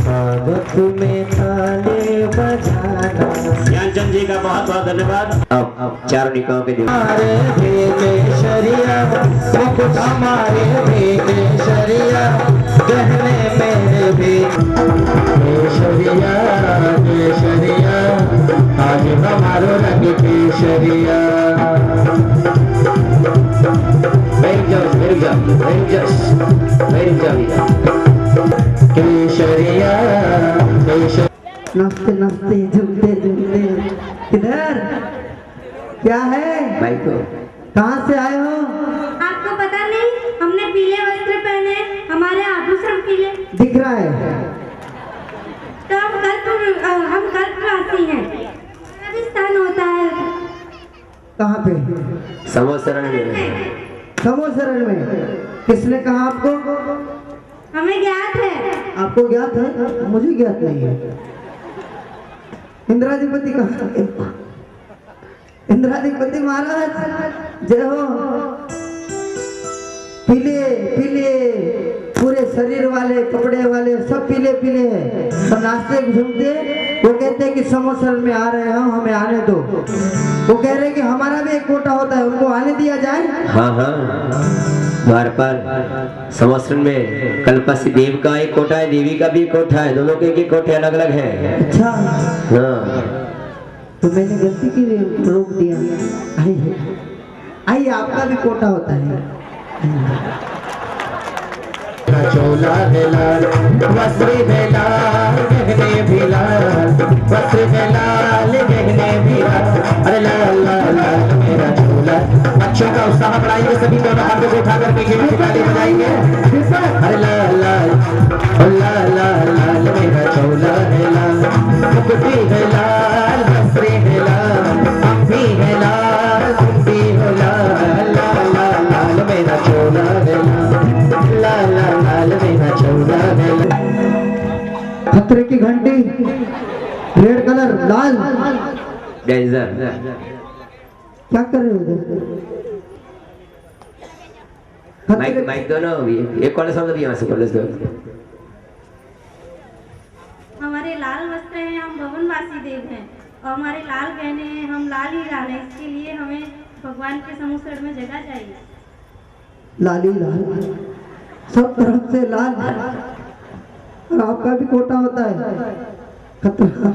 स्वागत में ताले बजाना। ज्ञानचंद जी का बहुत बहुत धन्यवाद। अब चारों निकायों के देव हमारे केशरिया मुकुट हमारे भी केशरिया गहने मेरे भी केशरिया केशरिया आज हमारो रंग केशरिया। केशरिया नाचते नाचते झूमते झूमते। किधर क्या है भाई को कहाँ से आए हो? आपको पता नहीं हमने पीले वस्त्र पहने, हमारे आभूषण पीले। दिख रहा है तो हम कल्पवासी हैं। अभी स्थान होता है कहाँ पे? समोसरण में। समोसरण में। किसने कहा आपको? हमें ज्ञात है। आपको ज्ञात है? मुझे ज्ञात नहीं है। इंद्राधिपति कहा? इंद्राधिपति महाराज जय हो। पीले पीले पूरे शरीर वाले कपड़े वाले सब पीले पीले हैं। सब नाचते घूमते वो कहते हैं कि समोसर में आ रहे हैं हमें आने दो। वो कह रहे हैं कि हमारा भी एक कोटा होता है उनको आने दिया जाए। हाँ हाँ द्वार पर समोसरण में कल्पसी देव का एक कोठा है, देवी का भी एक कोठा है, दोनों के एक कोठे अलग अलग है। अच्छा हाँ तो मैंने गलती की रोक दिया। आइए आइए आपका भी कोटा होता है। चोला है लाल वस्त्र है लाल गहने भी लाल वस्त्र है लाल गहने भी लाल। अरे लाल लाल लाल मेरा चोला। बच्चों का उत्साह बढ़ाएंगे सभी दोनों हाथों को उठा करके गेट की ताली बजाएंगे। अरे लाल लाल लाल लाल लाल मेरा चोला है लाल मुकुटी है लाल वस्त्र है लाल हम भी है लाल तुम भी हो लाल लाल लाल लाल मेरा चोला है लाल लाल लाल मेरा चोला है। खतरे की घंटी रेड कलर लाल डेंजर। क्या कर रहे हो? माइक माइक दोनों भी एक कॉल सामने भी यहाँ से कॉलेज दो। हमारे लाल वस्त्र हैं, हम भवनवासी देव हैं और हमारे लाल गहने हैं, हम लाल ही लाल हैं। इसके लिए हमें भगवान के समूसर में जगह चाहिए। लाली लाल सब तरफ से लाल और आपका भी कोटा होता है। खतरा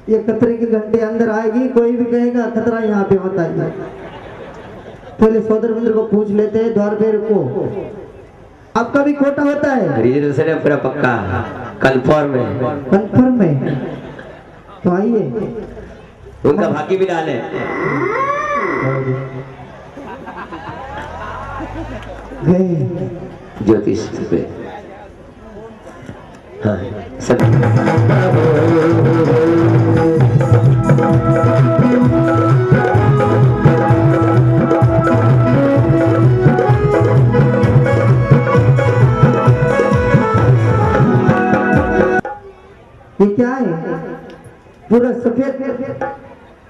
ये खतरे की घंटे अंदर आएगी कोई भी कहेगा खतरा यहाँ पे होता है। पहले सौदर मंदिर को पूछ लेते हैं द्वार पे रुको। आपका भी कोटा होता है? रिजर्वेशन है पूरा पक्का कंफर्म है। कंफर्म है तो आइए। उनका भाग्य भी डाल है। गए ज्योतिष पे हाँ सब ये क्या है? पूरा सफेद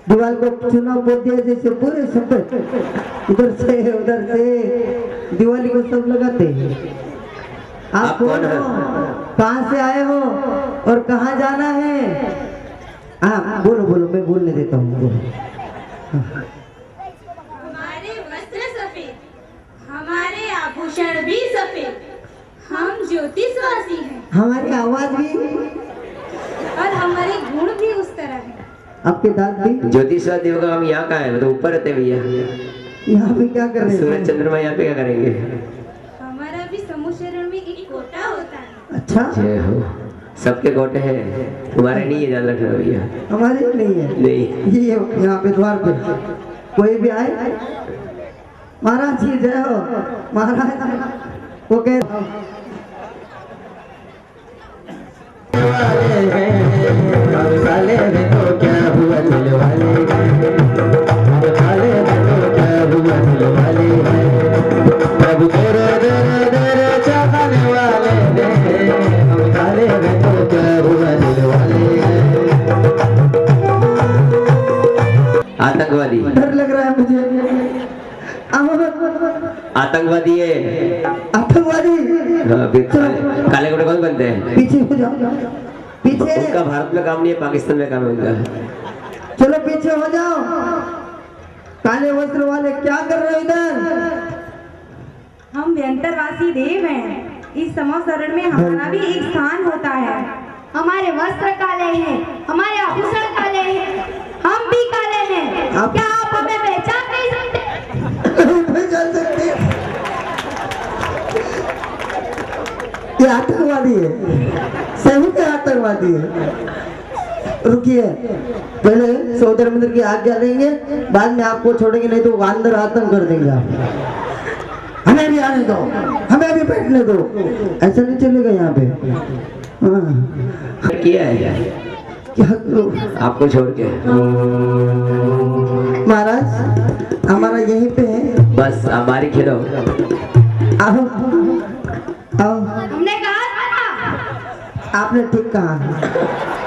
दीवार को चुनाव बोल दिया जैसे पूरे सफेद इधर से उधर से दिवाली को सब लगाते हैं। आप कौन हो? कहाँ से आए हो और कहाँ जाना है? हाँ बोलो बोलो मैं बोलने देता हूँ। हमारे वस्त्र सफेद, हमारे आभूषण भी सफेद, हम ज्योतिषवासी हैं हमारी आवाज भी और हमारे गुण भी उस तरह है। आपके दांत भी। ज्योतिष देव का हम यहाँ का है मतलब ऊपर रहते भैया। यहाँ पे क्या कर रहे हैं? सूरज चंद्रमा यहाँ पे क्या करेंगे? हमारा भी समूचरण में एक कोटा होता है। अच्छा जय हो। सबके कोटे हैं तुम्हारे नहीं है, जान रखना भैया। हमारे नहीं है। नहीं ये यहाँ पे द्वार पे कोई भी आए महाराज जी जय हो। महाराज वो कह वाले हैं तो क्या हुआ दिल वाले तो क्या हुआ दिल वाले प्रभु तेरे दर दर चाहने वाले हैं हम काले हैं तो क्या हुआ दिल वाले। आतंकवादी डर लग रहा है मुझे। आतंकवादी है। आतंकवादी हाँ, काले कपड़े कौन बनते हैं? पीछे हो जाओ, पीछे। उनका भारत में काम नहीं है, पाकिस्तान में काम है उनका। चलो पीछे हो जाओ। काले वस्त्र वाले क्या कर रहे हो इधर? हम व्यंतरवासी देव हैं। इस समोसरण में हमारा भी एक स्थान होता है। हमारे वस्त्र काले हैं, हमारे आभूषण काले हैं, हम भी काले हैं। क्या आप हमें पहचान नहीं सकते? पहचान सकते? ये आतंकवादी है, सही में आतंकवादी है। रुकिए, पहले सौदर मंदिर की आज्ञा लेंगे, बाद में आपको छोड़ेंगे, नहीं तो अंदर आतंक कर देंगे आप। हमें भी आने दो, हमें भी बैठने दो, ऐसा नहीं चलेगा यहाँ पे। हाँ। किया है क्या करो? आपको छोड़ के। महाराज हमारा यहीं पे है, बस हमारी खेलो। आओ आओ। हमने कहा था ना। आपने ठीक कहा,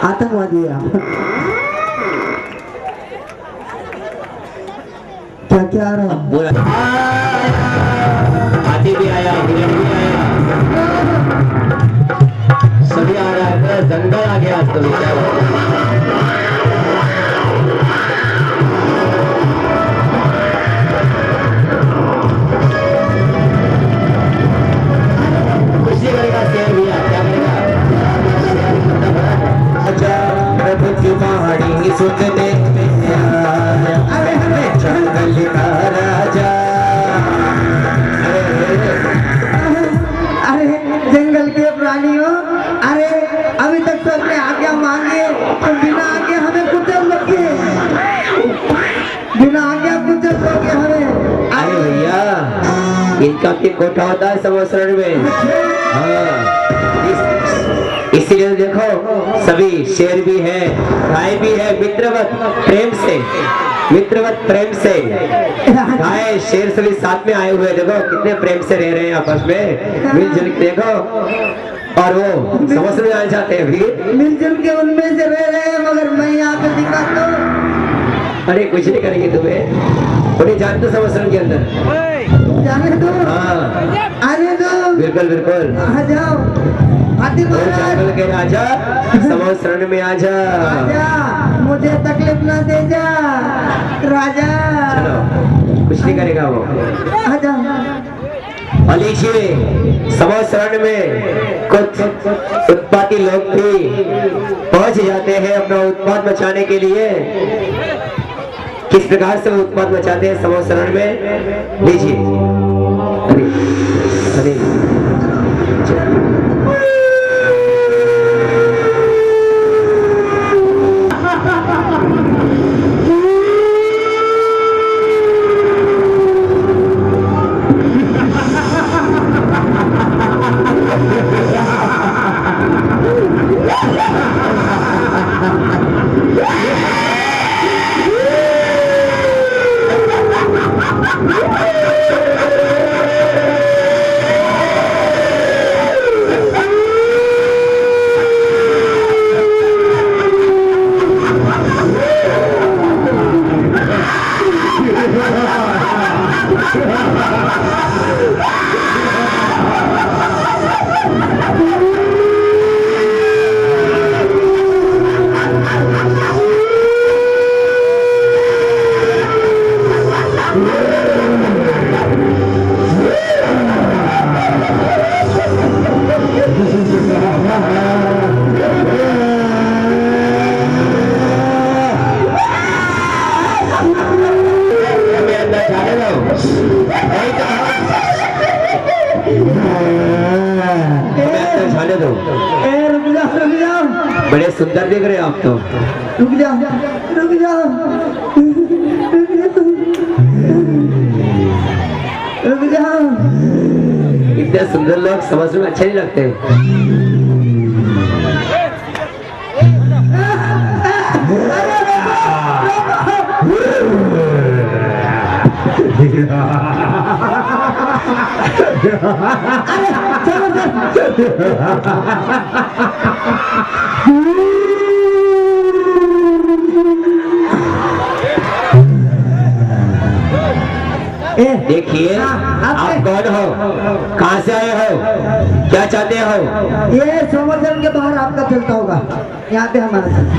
आतंकवादी है आप। क्या क्या आ रहा है? पूरा हाथी भी आया, हिरण भी आया, सभी आ रहा है। पूरा जंगल आ गया आज तो। कुछ नहीं करेगा शेर भी, क्या करेगा? प्रभु की पहाड़ी सुनने अरे हमें जंगल का राजा। अरे जंगल के प्राणियों, अरे अभी तक तो अपने आज्ञा मांगे, तो बिना आज्ञा हमें कुचल लोगे, बिना आज्ञा कुचल लोगे हमें। अरे भैया, इनका भी कोठा होता है समोसरण में। हाँ, इसीलिए देखो सभी शेर भी है, गाय भी है, मित्रवत प्रेम से गाय शेर सभी साथ में आए हुए। देखो कितने प्रेम से रह रहे हैं आपस में, मिलजुल के। देखो, और वो समझ में आना चाहते हैं भी, मिलजुल के उनमें से रह रहे हैं, मगर मैं यहाँ पे दिखा तो। अरे कुछ नहीं करेंगे तुम्हें, उन्हें जानते समोसरण के अंदर। जाने दो, हाँ आने दो, बिल्कुल बिल्कुल। आ जाओ हाथी महाराज, जंगल के राजा समोसरण में आजा। राजा मुझे तकलीफ ना दे जा राजा। चलो, कुछ नहीं करेगा वो। आ जाओ। और लीजिए, समोसरण में कुछ उत्पाती लोग भी पहुंच जाते हैं अपना उत्पाद मचाने के लिए। किस प्रकार से वो उत्पाद मचाते हैं समोसरण में, लीजिए। अरे अरे बड़े सुंदर दिख रहे हो आप तो। रुक जाओ, रुक जाओ, रुक जाओ। इतने सुंदर लोग समझ में अच्छे नहीं लगते। देखिए हाँ, आप कौन हो, कहाँ से आए हो, क्या चाहते हो? ये समोसन के बाहर आपका चलता होगा, यहाँ पे हमारा चलता।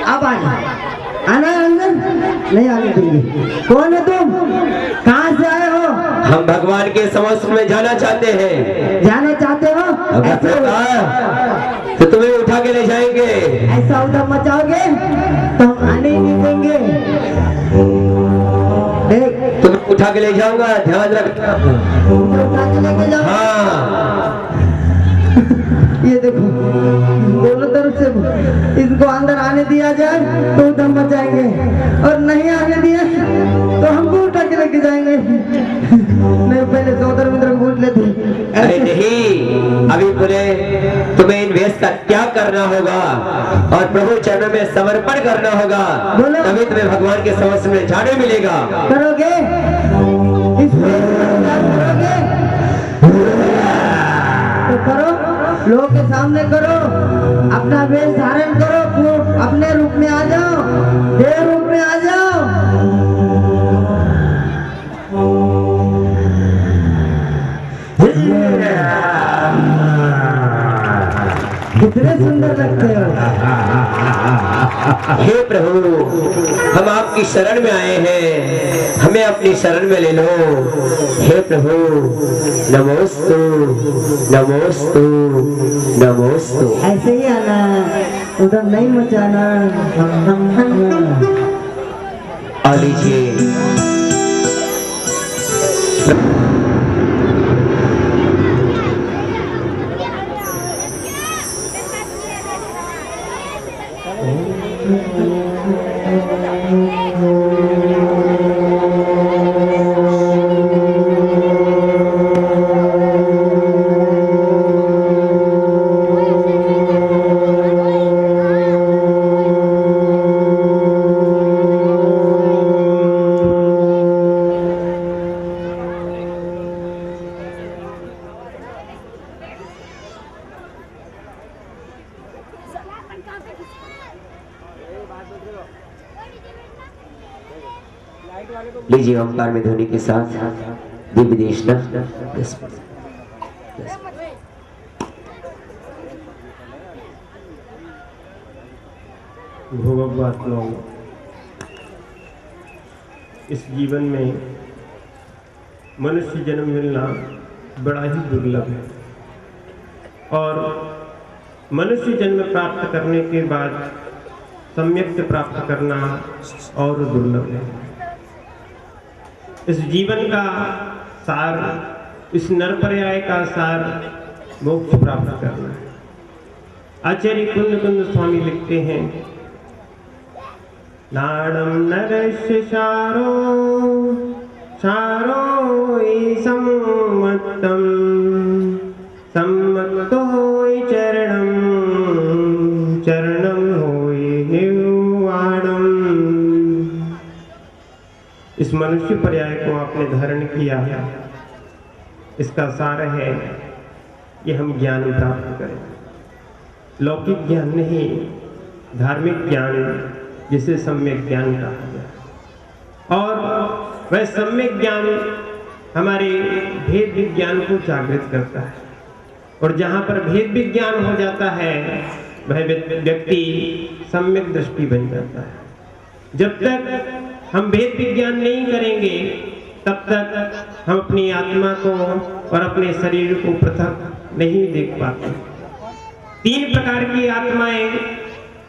अब आना है अंदर, नहीं आने देंगे। कौन है तुम, कहाँ से आए हो? हम भगवान के समक्ष में जाना चाहते हैं। जाना चाहते हो? अगर पता तो तुम्हें उठा के ले जाएंगे। ऐसा उधम मचाओगे तो हम आने ही नहीं देंगे। देख, तुम्हें उठा के ले जाऊंगा, ध्यान रखना। उठा के लेके जाओ। हाँ ये देखो, दोनों तरफ से इसको अंदर आने दिया जाए तो उधम मचाएंगे, और नहीं आने दिया तो हमको उठा के लेके जाएंगे। नहीं, पहले सौदर मित्र को पूछ लेते। अरे नहीं, अभी बोले तुम्हें इन वेश का त्याग करना होगा और प्रभु चरणों में समर्पण करना होगा, बोलो। तभी तुम्हें भगवान के समक्ष में जाने मिलेगा। करोगे इस वेश का त्याग करोगे तो करो, लोग के सामने करो, अपना वेश धारण करो, अपने रूप में आ जाओ, देह रूप में आ जाओ। कितने सुंदर लगते हो। हे प्रभु, हम आपकी शरण में आए हैं, हमें अपनी शरण में ले लो। हे प्रभु, नमोस्तु नमोस्तु नमोस्तु। ऐसे ही आना, उधर नहीं मचाना। आ लीजिए। लीजिए ओंकार में ध्वनि के साथ दिव्य देशना। भोगवात्माओं, इस जीवन में मनुष्य जन्म मिलना बड़ा ही दुर्लभ है, और मनुष्य जन्म प्राप्त करने के बाद सम्यक प्राप्त करना और दुर्लभ है। इस जीवन का सार, इस नरपर्याय का सार मोक्ष प्राप्त करना है। आचार्य कुंद स्वामी लिखते हैं, नाडम नरस्य शारो शारो सम्मतम सम्मतो चरणम चरणम होय निर्वाणम। इस मनुष्य पर्याय को आपने धारण किया है, इसका सार है कि हम ज्ञान प्राप्त करें, लौकिक ज्ञान नहीं, धार्मिक ज्ञान, जिसे सम्यक ज्ञान कहा गया। और वह सम्यक ज्ञान हमारे भेद विज्ञान को जागृत करता है, और जहाँ पर भेद विज्ञान हो जाता है वह व्यक्ति सम्यक दृष्टि बन जाता है। जब तक हम भेद विज्ञान नहीं करेंगे तब तक हम अपनी आत्मा को और अपने शरीर को पृथक नहीं देख पाते। तीन प्रकार की आत्माएं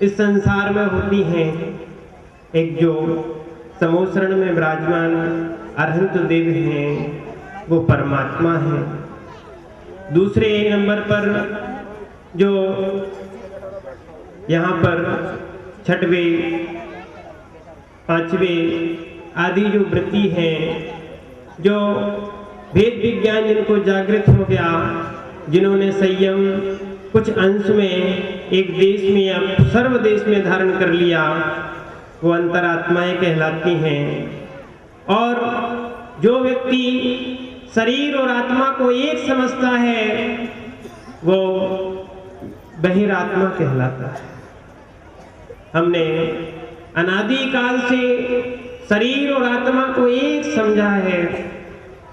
इस संसार में होती हैं। एक जो समोसरण में विराजमान अरहंत देव हैं, वो परमात्मा है। दूसरे नंबर पर जो यहाँ पर छठवें, पांचवें आदि जो वृत्ति हैं, जो भेद विज्ञान जिनको जागृत हो गया, जिन्होंने संयम कुछ अंश में एक देश में या सर्व देश में धारण कर लिया, वो अंतरात्माएं कहलाती हैं। और जो व्यक्ति शरीर और आत्मा को एक समझता है वो बहिरात्मा कहलाता है। हमने अनादि काल से शरीर और आत्मा को एक समझा है,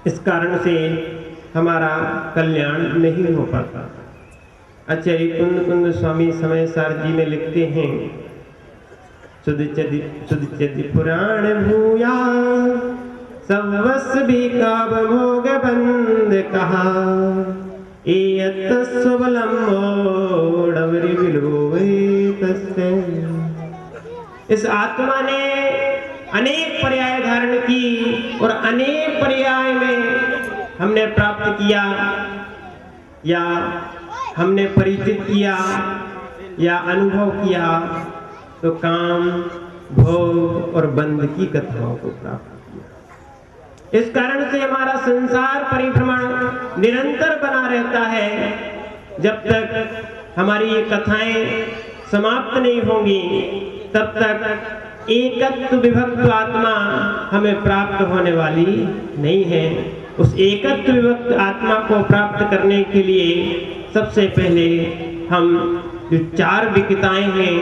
इस कारण से हमारा कल्याण नहीं हो पाता। आचार्य कुंद कुंद स्वामी समय सार जी में लिखते हैं, सुदिचदि पुराण भूया सवस भी काब भोग बंद कहा इस आत्मा ने अनेक पर्याय धारण की और अनेक पर्याय में हमने प्राप्त किया या हमने परिचित किया या अनुभव किया तो काम, भोग और बंध की कथाओं को प्राप्त किया। इस कारण से हमारा संसार परिभ्रमण निरंतर बना रहता है। जब तक हमारी ये कथाएं समाप्त नहीं होंगी तब तक एकत्व विभक्त आत्मा हमें प्राप्त होने वाली नहीं है। उस एकत्व विभक्त आत्मा को प्राप्त करने के लिए सबसे पहले हम जो 4 विकृताएं हैं,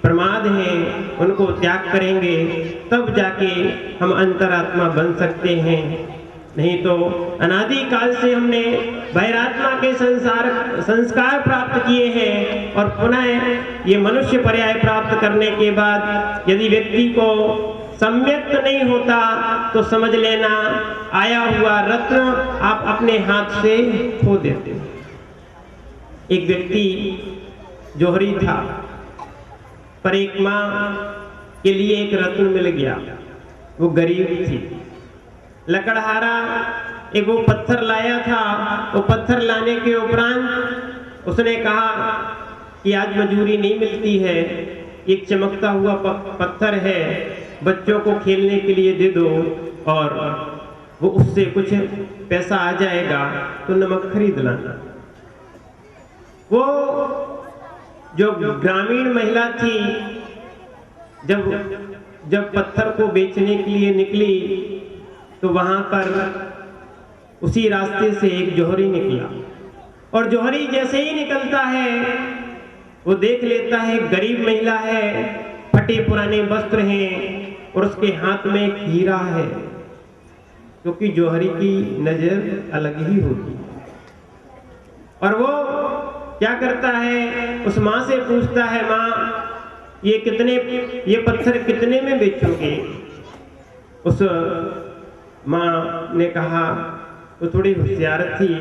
प्रमाद हैं, उनको त्याग करेंगे, तब जाके हम अंतरात्मा बन सकते हैं। नहीं तो अनादि काल से हमने बहिरात्मा के संस्कार प्राप्त किए हैं और पुनः ये मनुष्य पर्याय प्राप्त करने के बाद यदि व्यक्ति को सम्यक्त नहीं होता तो समझ लेना आया हुआ रत्न आप अपने हाथ से खो देते हो। एक व्यक्ति जोहरी था, पर एक माँ के लिए एक रत्न मिल गया। वो गरीब थी, लकड़हारा एक वो पत्थर लाया था। वो पत्थर लाने के उपरांत उसने कहा कि आज मजूरी नहीं मिलती है, एक चमकता हुआ पत्थर है, बच्चों को खेलने के लिए दे दो और वो उससे कुछ पैसा आ जाएगा तो नमक खरीद लाना। वो जो ग्रामीण महिला थी जब पत्थर को बेचने के लिए निकली तो वहां पर उसी रास्ते से एक जोहरी निकला और जोहरी जैसे ही निकलता है वो देख लेता है गरीब महिला है, फटे पुराने वस्त्र हैं और उसके हाथ में एक हीरा है, क्योंकि जोहरी की नजर अलग ही होती है। और वो क्या करता है, उस माँ से पूछता है, माँ ये पत्थर कितने में बेचोगे? उस माँ ने कहा, वो थोड़ी होशियार थी,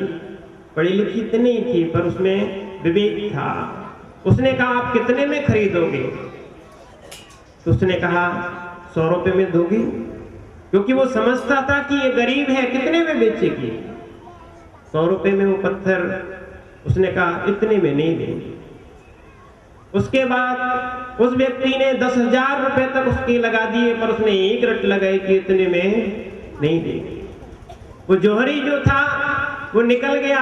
पढ़ी लिखी तो नहीं थी पर उसमें विवेक था। उसने कहा आप कितने में खरीदोगे? तो उसने कहा 100 रुपए में दोगी, क्योंकि वो समझता था कि ये गरीब है, कितने में बेचेगी। 100 रुपए में वो पत्थर, उसने कहा इतने में नहीं देंगे। उसके बाद उस व्यक्ति ने 10,000 रुपए तक उसके लगा दिए, पर उसने एक रट लगाई कि इतने में नहीं देंगे। वो जोहरी जो था वो निकल गया।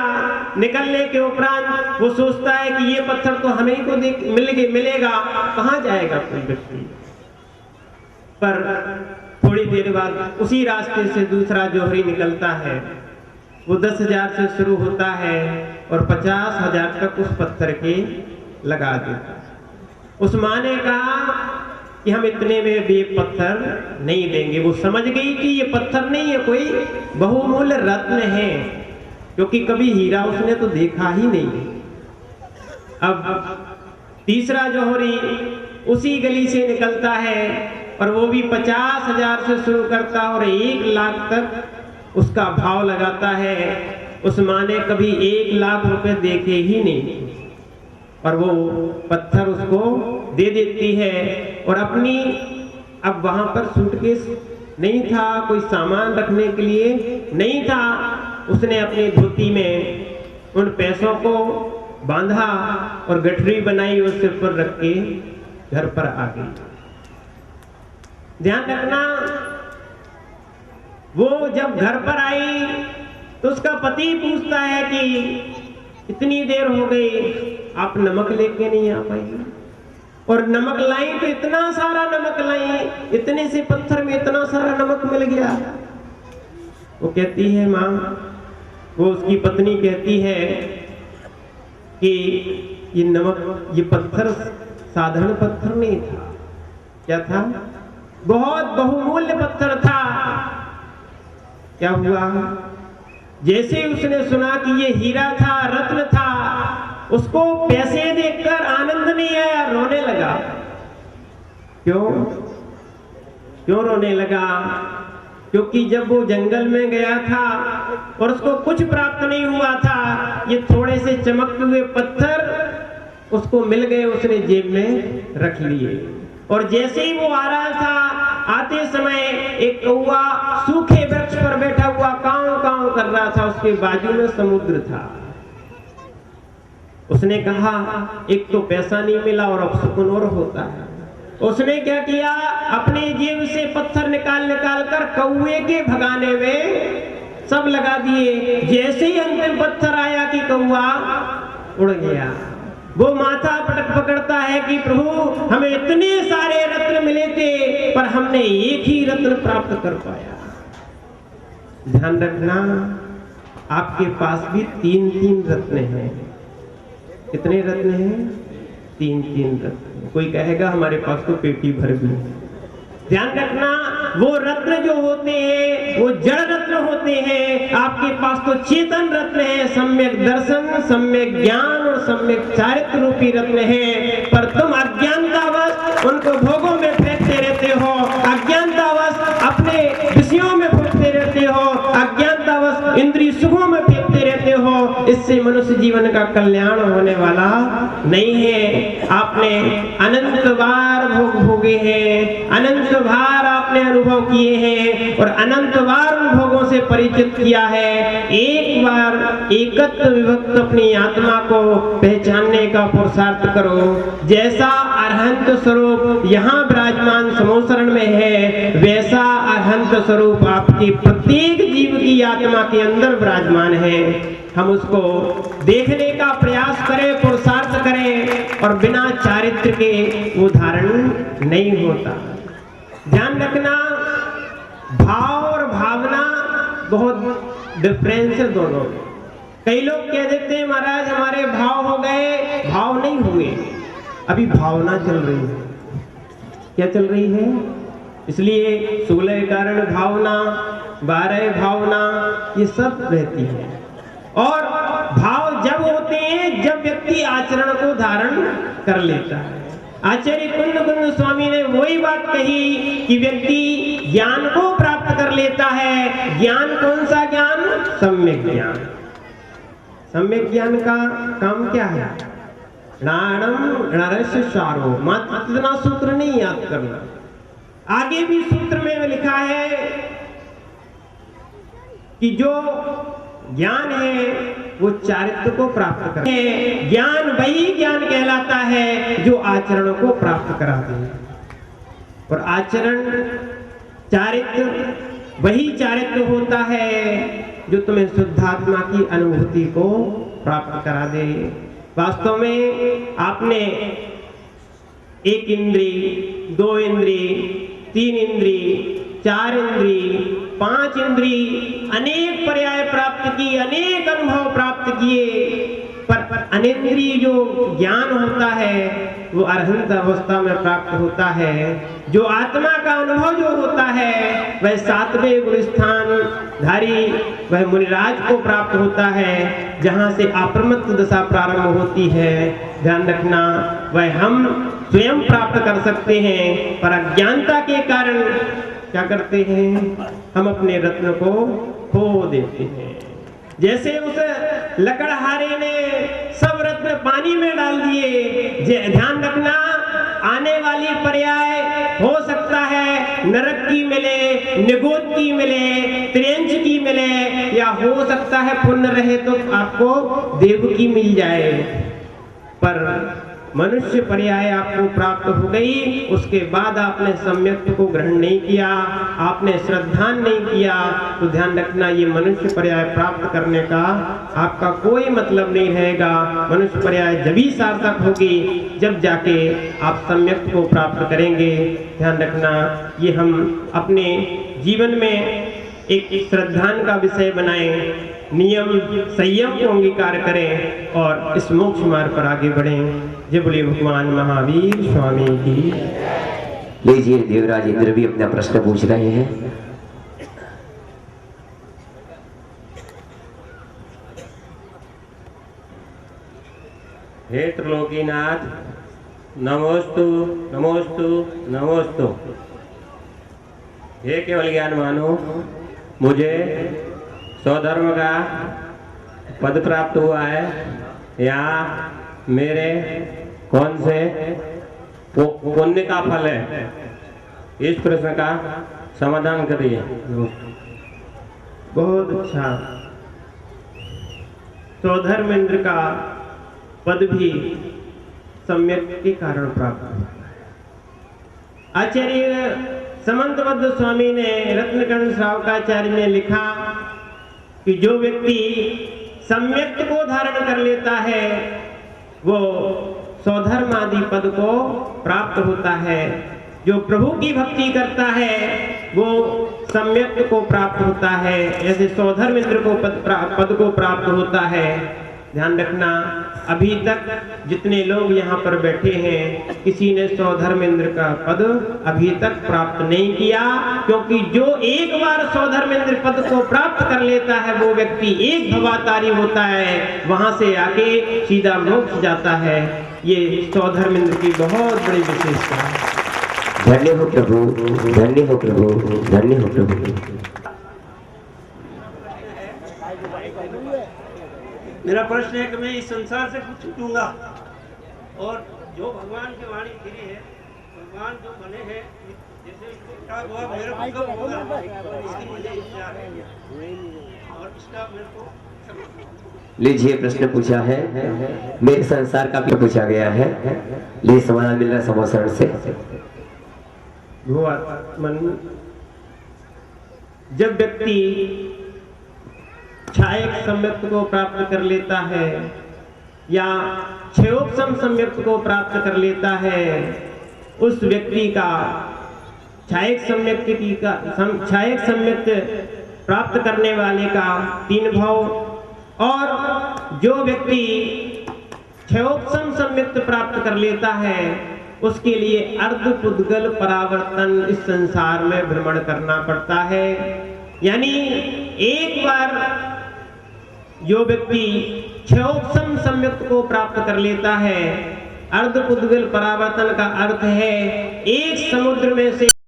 निकलने के उपरांत वो सोचता है कि ये पत्थर तो हमें को मिलेगा, कहाँ जाएगा कोई व्यक्ति। पर थोड़ी देर बाद उसी रास्ते से दूसरा जोहरी निकलता है। वो 10,000 से शुरू होता है और 50,000 तक उस पत्थर के लगा देता। उस माँ ने कहा कि हम इतने में भी पत्थर नहीं देंगे। वो समझ गई कि ये पत्थर नहीं है, कोई बहुमूल्य रत्न है, क्योंकि कभी हीरा उसने तो देखा ही नहीं। अब तीसरा जोहरी उसी गली से निकलता है और वो भी 50,000 से शुरू करता और 1 लाख तक उसका भाव लगाता है। उस माँ ने कभी 1 लाख रुपए देखे ही नहीं और वो पत्थर उसको दे देती है। और अपनी, अब वहां पर सूटकेस नहीं था, कोई सामान रखने के लिए नहीं था, उसने अपनी धोती में उन पैसों को बांधा और गठरी बनाई और सिर पर रख के घर पर आ गई। ध्यान रखना, वो जब घर पर आई तो उसका पति पूछता है कि इतनी देर हो गई, आप नमक लेके नहीं आ पाई। और नमक लाई तो इतना सारा नमक लाई, इतने से पत्थर में इतना सारा नमक मिल गया। वो कहती है माँ, वो उसकी पत्नी कहती है कि ये नमक, ये पत्थर साधारण पत्थर नहीं था। क्या था? बहुत बहुमूल्य पत्थर था। क्या हुआ, जैसे उसने सुना कि ये हीरा था, रत्न था, उसको पैसे देखकर आनंद नहीं आया, रोने लगा। क्यों रोने लगा? क्योंकि जब वो जंगल में गया था और उसको कुछ प्राप्त नहीं हुआ था, ये थोड़े से चमकते हुए पत्थर उसको मिल गए, उसने जेब में रख लिए। और जैसे ही वो आ रहा था, आते समय एक कौवा सूखे वृक्ष पर बैठा हुआ कांव कांव कर रहा था, उसके बाजू में समुद्र था। उसने कहा एक तो पैसा नहीं मिला और अब सुकून और होता है। उसने क्या किया, अपने जेब से पत्थर निकाल कर कौवे के भगाने में सब लगा दिए। जैसे ही अंतिम पत्थर आया कि कौवा उड़ गया। वो माथा पकड़ता है कि प्रभु हमें इतने सारे रत्न मिले थे पर हमने एक ही रत्न प्राप्त कर पाया। ध्यान रखना, आपके पास भी 3-3 रत्न हैं। कितने रत्न हैं? 3-3 रत्न। कोई कहेगा हमारे पास तो पेटी भर भी। ध्यान रखना, वो रत्न जो होते हैं वो जड़ रत्न होते हैं। आपके पास तो चेतन रत्न है, सम्यक दर्शन, सम्यक ज्ञान और सम्यक चारित्र रूपी रत्न है। पर तुम अज्ञानतावश उनको भोगों में फेंकते रहते हो, अज्ञानतावश अपने विषयों में फूटते रहते हो, अज्ञानतावश इंद्रिय सुखों में फेंकते रहते हो। इससे मनुष्य जीवन का कल्याण होने वाला नहीं है। आपने अनंत बार भोग भोगे हैं, अनंत बार आपने अनुभव किए हैं और अनंत बार उन भोगों से परिचित किया है। एक बार एकत्व विभक्त अपनी आत्मा को पहचानने का पुरुषार्थ करो। जैसा अरहंत स्वरूप यहाँ विराजमान समोसरण में है, वैसा अरहंत स्वरूप आपकी प्रत्येक जीव की आत्मा के अंदर विराजमान है। हम उसको देखने का प्रयास करें, पुरुषार्थ करें और बिना चारित्र के वो धारण नहीं होता। ध्यान रखना, भाव और भावना बहुत डिफरेंस है दोनों में। कई लोग कह देते हैं महाराज हमारे भाव हो गए, भाव नहीं हुए, अभी भावना चल रही है। क्या चल रही है? इसलिए 16 कारण भावना, 12 भावना, ये सब रहती है। और भाव जब होते हैं जब व्यक्ति आचरण को धारण कर लेता है। आचार्य कुंद स्वामी ने वही बात कही कि व्यक्ति ज्ञान को प्राप्त कर लेता है। ज्ञान कौन सा ज्ञान? सम्यक ज्ञान। सम्यक ज्ञान का काम क्या है? नाणम नरस्य सारो। मात्र इतना सूत्र नहीं याद करना, आगे भी सूत्र में लिखा है कि जो ज्ञान है वो चारित्र को प्राप्त करता है। ज्ञान वही ज्ञान कहलाता है जो आचरण को प्राप्त कराते हैं। और आचरण चारित्र वही चारित्र होता है जो तुम्हें शुद्धात्मा की अनुभूति को प्राप्त करा दे। वास्तव में आपने 1 इंद्रिय, 2 इंद्रिय, 3 इंद्रिय, 4 इंद्रिय, 5 इंद्रिय, अनेक पर्याय प्राप्त की, अनेक अनुभव प्राप्त किए, पर अनिंद्रिय जो ज्ञान होता है वो अरहंत अवस्था में प्राप्त होता है। जो आत्मा का अनुभव जो होता है वह 7वें गुरु स्थान धारी वह मुनिराज को प्राप्त होता है, जहाँ से अप्रमत्त दशा प्रारंभ होती है। ध्यान रखना, वह हम स्वयं प्राप्त कर सकते हैं, पर अज्ञानता के कारण क्या करते हैं? हम अपने रत्न को खो देते हैं। जैसे उस लकड़हारे ने सब रत्न पानी में डाल दिए। ध्यान रखना, आने वाली पर्याय हो सकता है नरक की मिले, निगोद की मिले, त्रियंच की मिले, या हो सकता है पुण्य रहे तो आपको देव की मिल जाए। पर मनुष्य पर्याय आपको प्राप्त हो गई, उसके बाद आपने सम्यक को ग्रहण नहीं किया, आपने श्रद्धा नहीं किया, तो ध्यान रखना ये मनुष्य पर्याय प्राप्त करने का आपका कोई मतलब नहीं रहेगा। मनुष्य पर्याय जब ही सार्थक होगी जब जाके आप सम्यक को प्राप्त करेंगे। ध्यान रखना, ये हम अपने जीवन में एक श्रद्धा का विषय बनाएं, नियम संयम को अंगीकार करें और इस मोक्ष मार्ग पर आगे बढ़ें। जय बोले भगवान महावीर स्वामी की। लीजिए देवराज इंद्र भी अपना प्रश्न पूछ रहे हैं। हे त्रिलोकीनाथ, नमोस्तु नमोस्तु नमोस्तु। हे केवल ज्ञान मानो, मुझे स्वधर्म का पद प्राप्त हुआ है। यहाँ मेरे कौन से पुण्य का फल है, इस प्रश्न का समाधान करिए। बहुत अच्छा। स्वधर्मेंद्र का पद भी सम्यक के कारण प्राप्त हुआ। आचार्य समंतबद्ध स्वामी ने रत्नकर्ण श्रावकाचार्य में लिखा कि जो व्यक्ति सम्यक को धारण कर लेता है वो स्वधर्म आदि पद को प्राप्त होता है। जो प्रभु की भक्ति करता है वो सम्यक को प्राप्त होता है, ऐसे स्वधर्म इंद्र को पद को प्राप्त होता है। ध्यान रखना, अभी तक जितने लोग यहाँ पर बैठे हैं किसी ने स्वधर्मेंद्र का पद अभी तक प्राप्त नहीं किया, क्योंकि जो एक बार स्वधर्मेंद्र पद को प्राप्त कर लेता है वो व्यक्ति एक भवातारी होता है, वहां से आके सीधा मोक्ष जाता है। ये स्वधर्मेंद्र की बहुत बड़ी विशेषता है। धन्य हो प्रभु, धन्य हो प्रभु, धन्य हो प्रभु। मेरा प्रश्न है कि मैं इस संसार से कुछ छूटूंगा और जो भगवान की वाणी गिरी है, भगवान जो बने हैं, जैसे इसको प्राप्त हुआ मेरे को कब होगा, इसकी मुझे इच्छा है और इसका मेरे को। लीजिए प्रश्न पूछा है, मेरे संसार का भी पूछा गया है। लीजिए समाधान मिल रहा है समोसरण से। जब व्यक्ति छायक सम्यक्त को प्राप्त कर लेता है या क्षयोपम सम्यक्त को प्राप्त कर लेता है, उस व्यक्ति का छायक सम्यक्त प्राप्त करने वाले का 3 भाव, और जो व्यक्ति क्षयोपम सम्यक्त प्राप्त कर लेता है उसके लिए अर्धपुद्गल परावर्तन इस संसार में भ्रमण करना पड़ता है। यानी एक बार जो व्यक्ति क्षयोपम सम्यक्त को प्राप्त कर लेता है, अर्धपुद्गल परावर्तन का अर्थ है एक समुद्र में से